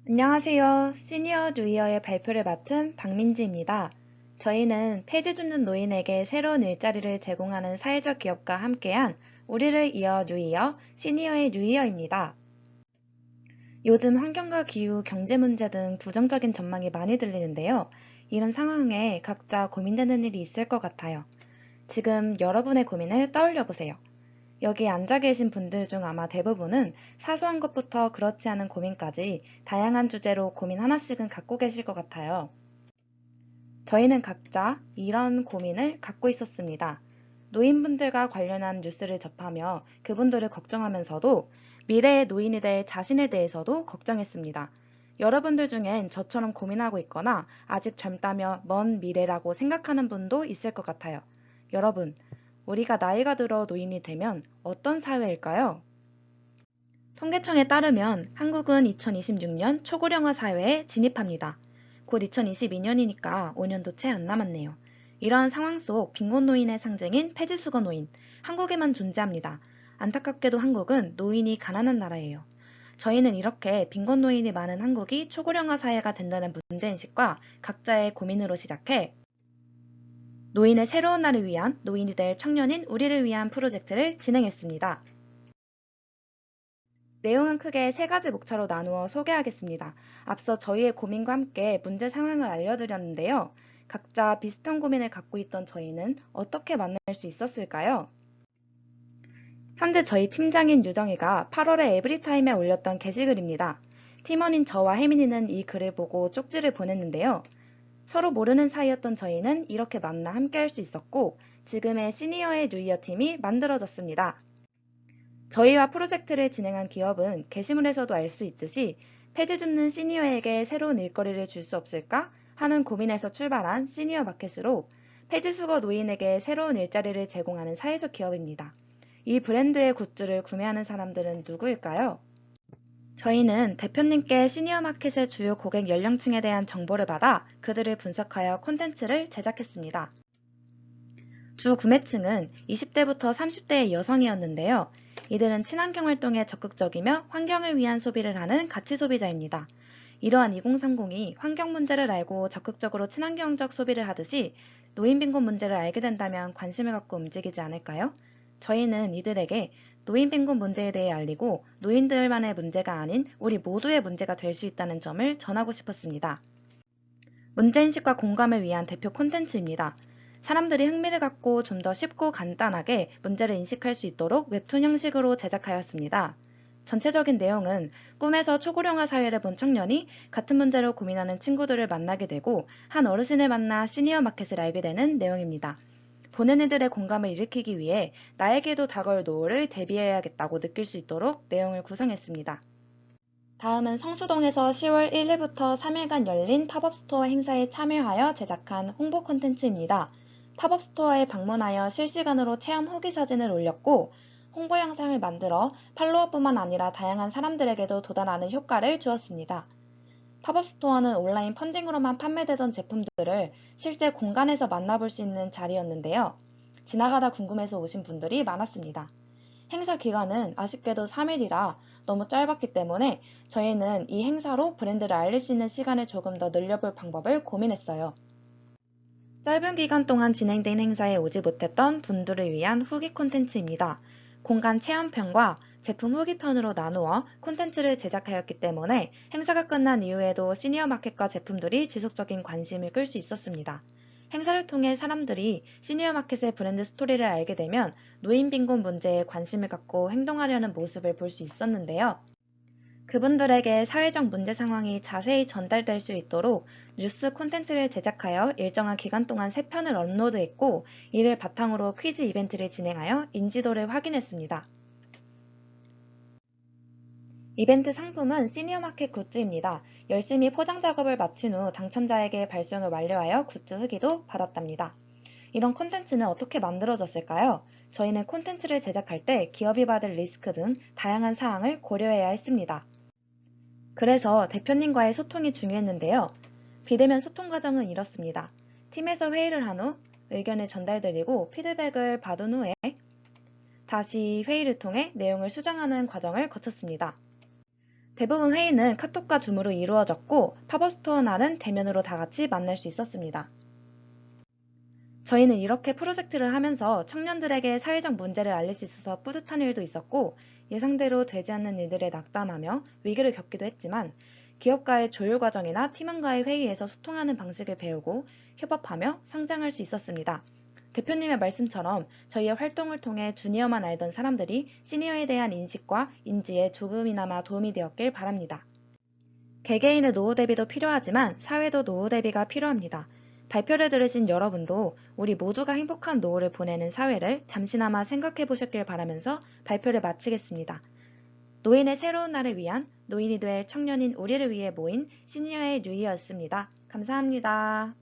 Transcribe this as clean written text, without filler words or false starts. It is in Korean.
안녕하세요. 시니어 뉴이어의 발표를 맡은 박민지입니다. 저희는 폐지 줍는 노인에게 새로운 일자리를 제공하는 사회적 기업과 함께한 우리를 이어 뉴이어, 시니어의 뉴이어입니다. 요즘 환경과 기후, 경제 문제 등 부정적인 전망이 많이 들리는데요. 이런 상황에 각자 고민되는 일이 있을 것 같아요. 지금 여러분의 고민을 떠올려 보세요. 여기 앉아 계신 분들 중 아마 대부분은 사소한 것부터 그렇지 않은 고민까지 다양한 주제로 고민 하나씩은 갖고 계실 것 같아요. 저희는 각자 이런 고민을 갖고 있었습니다. 노인분들과 관련한 뉴스를 접하며 그분들을 걱정하면서도 미래의 노인이 될 자신에 대해서도 걱정했습니다. 여러분들 중엔 저처럼 고민하고 있거나 아직 젊다며 먼 미래라고 생각하는 분도 있을 것 같아요. 여러분, 우리가 나이가 들어 노인이 되면 어떤 사회일까요? 통계청에 따르면 한국은 2026년 초고령화 사회에 진입합니다. 곧 2022년이니까 5년도 채 안 남았네요. 이런 상황 속 빈곤 노인의 상징인 폐지수거 노인, 한국에만 존재합니다. 안타깝게도 한국은 노인이 가난한 나라예요. 저희는 이렇게 빈곤 노인이 많은 한국이 초고령화 사회가 된다는 문제인식과 각자의 고민으로 시작해 노인의 새로운 날을 위한 노인이 될 청년인 우리를 위한 프로젝트를 진행했습니다. 내용은 크게 세 가지 목차로 나누어 소개하겠습니다. 앞서 저희의 고민과 함께 문제 상황을 알려드렸는데요. 각자 비슷한 고민을 갖고 있던 저희는 어떻게 만날 수 있었을까요? 현재 저희 팀장인 유정이가 8월에 에브리타임에 올렸던 게시글입니다. 팀원인 저와 혜민이는 이 글을 보고 쪽지를 보냈는데요. 서로 모르는 사이였던 저희는 이렇게 만나 함께 할 수 있었고, 지금의 시니어의 뉴이어 팀이 만들어졌습니다. 저희와 프로젝트를 진행한 기업은 게시물에서도 알 수 있듯이 폐지 줍는 시니어에게 새로운 일거리를 줄 수 없을까 하는 고민에서 출발한 시니어 마켓으로 폐지 수거 노인에게 새로운 일자리를 제공하는 사회적 기업입니다. 이 브랜드의 굿즈를 구매하는 사람들은 누구일까요? 저희는 대표님께 시니어 마켓의 주요 고객 연령층에 대한 정보를 받아 그들을 분석하여 콘텐츠를 제작했습니다. 주 구매층은 20대부터 30대의 여성이었는데요. 이들은 친환경 활동에 적극적이며 환경을 위한 소비를 하는 가치 소비자입니다. 이러한 2030이 환경 문제를 알고 적극적으로 친환경적 소비를 하듯이 노인 빈곤 문제를 알게 된다면 관심을 갖고 움직이지 않을까요? 저희는 이들에게 노인 빈곤 문제에 대해 알리고 노인들만의 문제가 아닌 우리 모두의 문제가 될 수 있다는 점을 전하고 싶었습니다. 문제인식과 공감을 위한 대표 콘텐츠입니다. 사람들이 흥미를 갖고 좀 더 쉽고 간단하게 문제를 인식할 수 있도록 웹툰 형식으로 제작하였습니다. 전체적인 내용은 꿈에서 초고령화 사회를 본 청년이 같은 문제로 고민하는 친구들을 만나게 되고 한 어르신을 만나 시니어 마켓을 알게 되는 내용입니다. 보는 이들의 공감을 일으키기 위해 나에게도 다가올 노을을 대비해야겠다고 느낄 수 있도록 내용을 구성했습니다. 다음은 성수동에서 10월 1일부터 3일간 열린 팝업 스토어 행사에 참여하여 제작한 홍보 콘텐츠입니다. 팝업 스토어에 방문하여 실시간으로 체험 후기 사진을 올렸고 홍보 영상을 만들어 팔로워뿐만 아니라 다양한 사람들에게도 도달하는 효과를 주었습니다. 팝업 스토어는 온라인 펀딩으로만 판매되던 제품들을 실제 공간에서 만나볼 수 있는 자리였는데요. 지나가다 궁금해서 오신 분들이 많았습니다. 행사 기간은 아쉽게도 3일이라 너무 짧았기 때문에 저희는 이 행사로 브랜드를 알릴 수 있는 시간을 조금 더 늘려볼 방법을 고민했어요. 짧은 기간 동안 진행된 행사에 오지 못했던 분들을 위한 후기 콘텐츠입니다. 공간 체험편과 제품 후기편으로 나누어 콘텐츠를 제작하였기 때문에 행사가 끝난 이후에도 시니어 마켓과 제품들이 지속적인 관심을 끌 수 있었습니다. 행사를 통해 사람들이 시니어 마켓의 브랜드 스토리를 알게 되면 노인 빈곤 문제에 관심을 갖고 행동하려는 모습을 볼 수 있었는데요. 그분들에게 사회적 문제 상황이 자세히 전달될 수 있도록 뉴스 콘텐츠를 제작하여 일정한 기간 동안 3편을 업로드했고, 이를 바탕으로 퀴즈 이벤트를 진행하여 인지도를 확인했습니다. 이벤트 상품은 시니어 마켓 굿즈입니다. 열심히 포장 작업을 마친 후 당첨자에게 발송을 완료하여 굿즈 후기도 받았답니다. 이런 콘텐츠는 어떻게 만들어졌을까요? 저희는 콘텐츠를 제작할 때 기업이 받을 리스크 등 다양한 사항을 고려해야 했습니다. 그래서 대표님과의 소통이 중요했는데요. 비대면 소통 과정은 이렇습니다. 팀에서 회의를 한 후 의견을 전달드리고 피드백을 받은 후에 다시 회의를 통해 내용을 수정하는 과정을 거쳤습니다. 대부분 회의는 카톡과 줌으로 이루어졌고 팝업스토어 날은 대면으로 다 같이 만날 수 있었습니다. 저희는 이렇게 프로젝트를 하면서 청년들에게 사회적 문제를 알릴 수 있어서 뿌듯한 일도 있었고 예상대로 되지 않는 일들에 낙담하며 위기를 겪기도 했지만 기업과의 조율 과정이나 팀원과의 회의에서 소통하는 방식을 배우고 협업하며 성장할 수 있었습니다. 대표님의 말씀처럼 저희의 활동을 통해 주니어만 알던 사람들이 시니어에 대한 인식과 인지에 조금이나마 도움이 되었길 바랍니다. 개개인의 노후 대비도 필요하지만 사회도 노후 대비가 필요합니다. 발표를 들으신 여러분도 우리 모두가 행복한 노후를 보내는 사회를 잠시나마 생각해 보셨길 바라면서 발표를 마치겠습니다. 노인의 새로운 날을 위한 노인이 될 청년인 우리를 위해 모인 시니어의 뉴이였습니다. 감사합니다.